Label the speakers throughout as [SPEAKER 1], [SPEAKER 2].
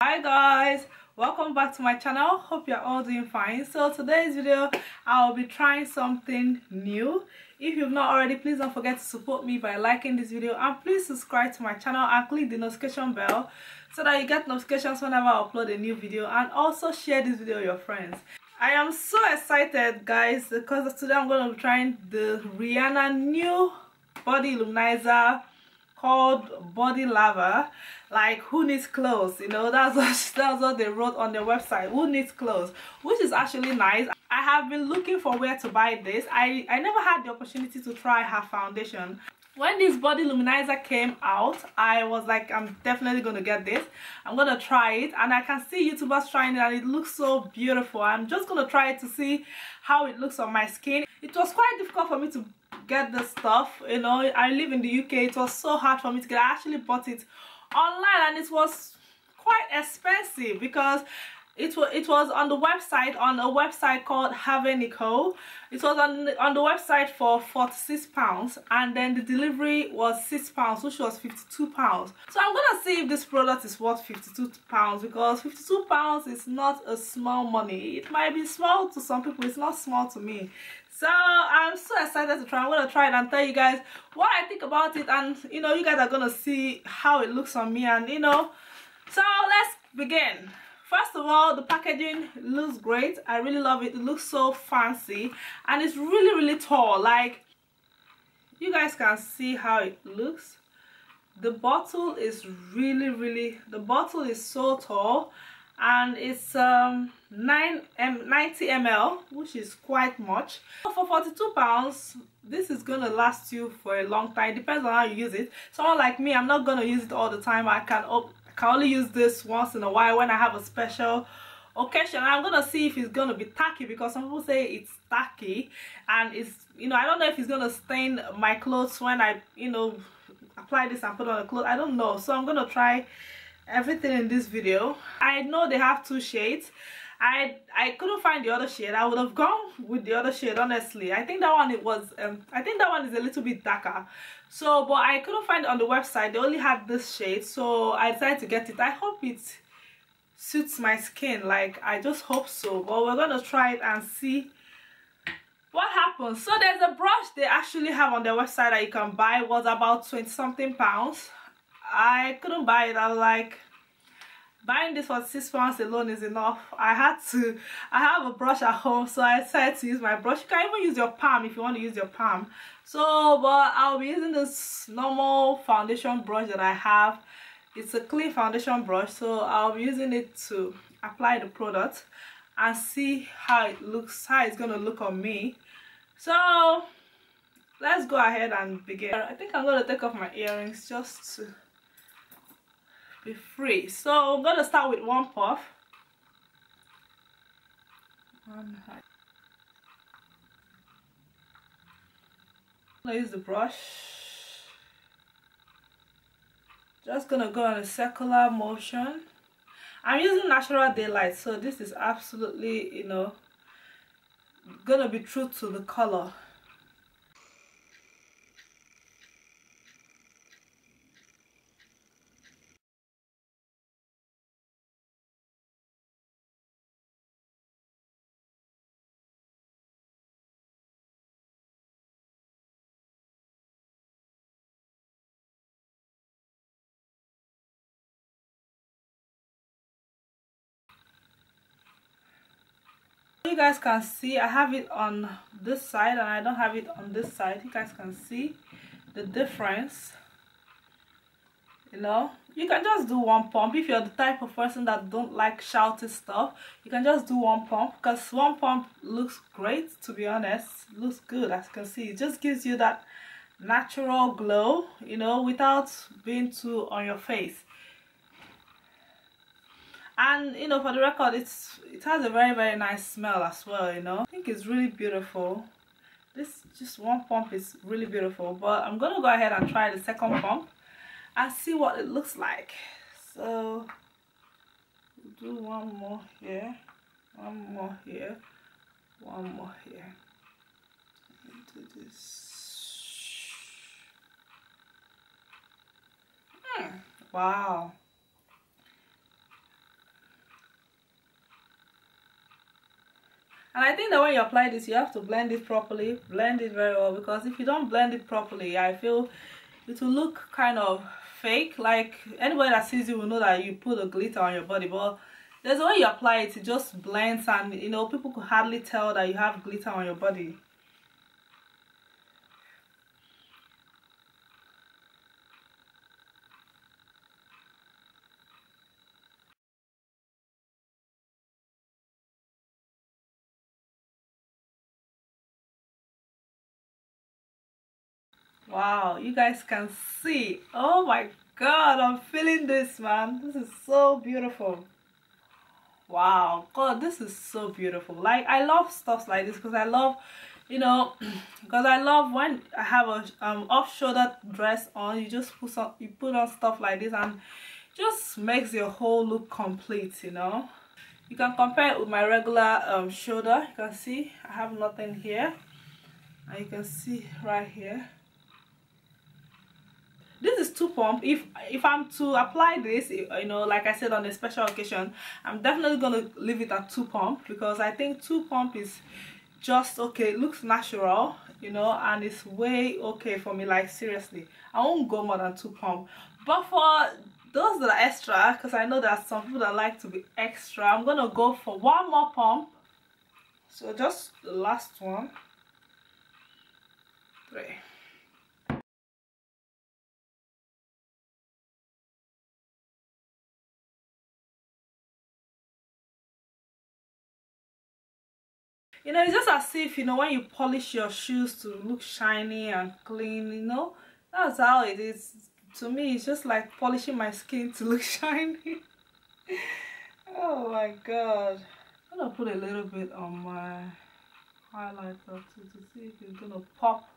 [SPEAKER 1] Hi guys, welcome back to my channel. Hope you're all doing fine. So today's video I'll be trying something new. If you've not already, please don't forget to support me by liking this video, and please subscribe to my channel and click the notification bell so that you get notifications whenever I upload a new video, and also share this video with your friends. I am so excited guys because today I'm going to be trying the Rihanna new body luminizer called Body Lave. Like, who needs clothes? You know, that's what they wrote on their website. Who needs clothes? Which is actually nice. I have been looking for where to buy this. I never had the opportunity to try her foundation. When this body luminizer came out, I was like, I'm definitely gonna get this. I'm gonna try it, and I can see YouTubers trying it and it looks so beautiful. I'm just gonna try it to see how it looks on my skin. It was quite difficult for me to get this stuff, you know. I live in the UK. It was so hard for me to get. I actually bought it online and it was quite expensive because it was on the website, on a website called Fenty. It was on the website for £46, and then the delivery was £6, which was £52. So I'm gonna see if this product is worth £52, because £52 is not a small money. It might be small to some people, it's not small to me. So I'm so excited to try. I'm gonna try it and tell you guys what I think about it, and you know, you guys are gonna see how it looks on me, and you know. So let's begin. First of all, the packaging looks great. I really love it. It looks so fancy, and it's really tall. Like, you guys can see how it looks. The bottle is the bottle is so tall, and it's 90 ml, which is quite much. For £42, this is gonna last you for a long time. It depends on how you use it. Someone like me, I'm not gonna use it all the time. I can only use this once in a while when I have a special occasion. I'm gonna see if it's gonna be tacky, because some people say it's tacky, and it's, you know, I don't know if it's gonna stain my clothes when I, you know, apply this and put on a clothes. I don't know. So I'm gonna try everything in this video. I know they have two shades. I couldn't find the other shade. I would have gone with the other shade, honestly. I think that one, it was I think that one is a little bit darker. So, but I couldn't find it on the website. They only had this shade, so I decided to get it. I hope it suits my skin. Like, I just hope so. But we're gonna try it and see what happens. So there's a brush they actually have on their website that you can buy. It was about 20-something pounds. I couldn't buy it. I was like, buying this for £6 alone is enough. I have a brush at home, so I decided to use my brush. You can even use your palm if you want to use your palm. So, but I'll be using this normal foundation brush that I have. It's a clean foundation brush, so I'll be using it to apply the product and see how it looks, how it's gonna look on me. So let's go ahead and begin. I think I'm gonna take off my earrings just to be free. So I'm gonna start with one puff. I'm gonna use the brush. Just gonna go on a circular motion. I'm using natural daylight, so this is absolutely, you know, gonna be true to the color. You guys can see I have it on this side and I don't have it on this side. You guys can see the difference. You know, you can just do one pump. If you're the type of person that don't like shouty stuff, you can just do one pump, because one pump looks great, to be honest. It looks good. As you can see, it just gives you that natural glow, you know, without being too on your face. And you know, for the record, it has a very nice smell as well, you know. I think it's really beautiful. This just one pump is really beautiful, but I'm gonna go ahead and try the second pump and see what it looks like. So do one more here, one more here, one more here. Do this. Wow. And I think that when you apply this, you have to blend it properly, blend it very well, because if you don't blend it properly, I feel it will look kind of fake. Like anybody that sees you will know that you put a glitter on your body, but there's a way you apply it, it just blends, and you know, people could hardly tell that you have glitter on your body. Wow, you guys can see. Oh my god, I'm feeling this, man. This is so beautiful. Wow, god, this is so beautiful. Like, I love stuff like this because I love, you know, because I love when I have a off-shoulder dress on, you just put on stuff like this and just makes your whole look complete, you know. You can compare it with my regular shoulder. You can see I have nothing here, and you can see right here. This is 2 pump. If I'm to apply this, you know, like I said, on a special occasion, I'm definitely gonna leave it at 2 pump, because I think 2 pump is just okay. It looks natural, you know, and it's way okay for me. Like, seriously, I won't go more than 2 pump. But for those that are extra, because I know there are some people that like to be extra, I'm gonna go for 1 more pump. So just the last one. 3. You know, it's just as if, you know, when you polish your shoes to look shiny and clean, you know, that's how it is. To me, it's just like polishing my skin to look shiny. Oh my god. I'm gonna put a little bit on my highlighter to see if it's gonna pop.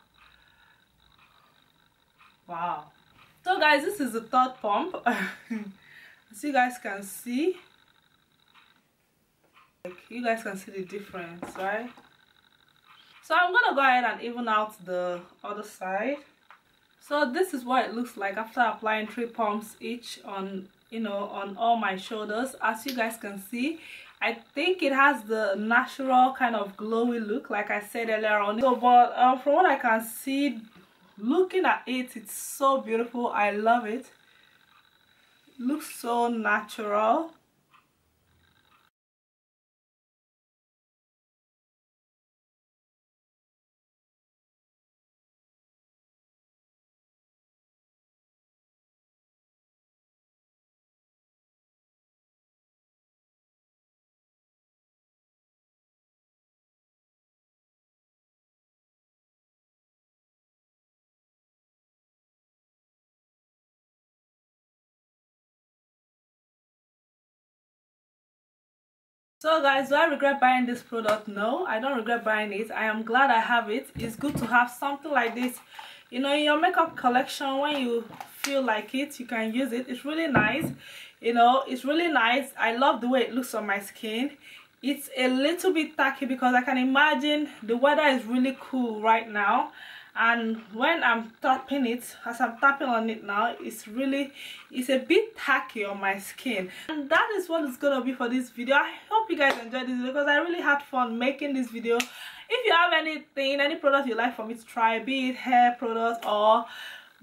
[SPEAKER 1] Wow. So guys, this is the 3rd pump. As you guys can see, like, you guys can see the difference, right? So I'm gonna go ahead and even out the other side. So this is what it looks like after applying 3 pumps each on, you know, on all my shoulders. As you guys can see, I think it has the natural kind of glowy look, like I said earlier on. So, but from what I can see, looking at it, it's so beautiful. I love it. It looks so natural. So guys, do I regret buying this product? No, I don't regret buying it. I am glad I have it. It's good to have something like this, you know, in your makeup collection. When you feel like it, you can use it. It's really nice, you know, it's really nice. I love the way it looks on my skin. It's a little bit tacky because I can imagine the weather is really cool right now, and when I'm tapping it, as I'm tapping on it now, it's a bit tacky on my skin. And that is what it's gonna be for this video. I hope you guys enjoyed this video because I really had fun making this video. If you have any product you like for me to try, be it hair product or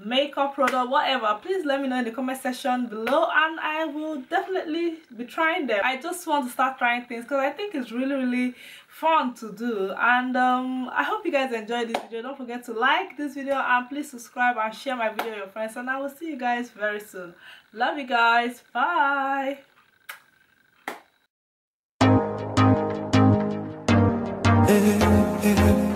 [SPEAKER 1] makeup product, whatever, please let me know in the comment section below, and I will definitely be trying them. I just want to start trying things because I think it's really fun to do. And I hope you guys enjoyed this video. Don't forget to like this video, and please subscribe and share my video with your friends, and I will see you guys very soon. Love you guys. Bye.
[SPEAKER 2] Hey, hey.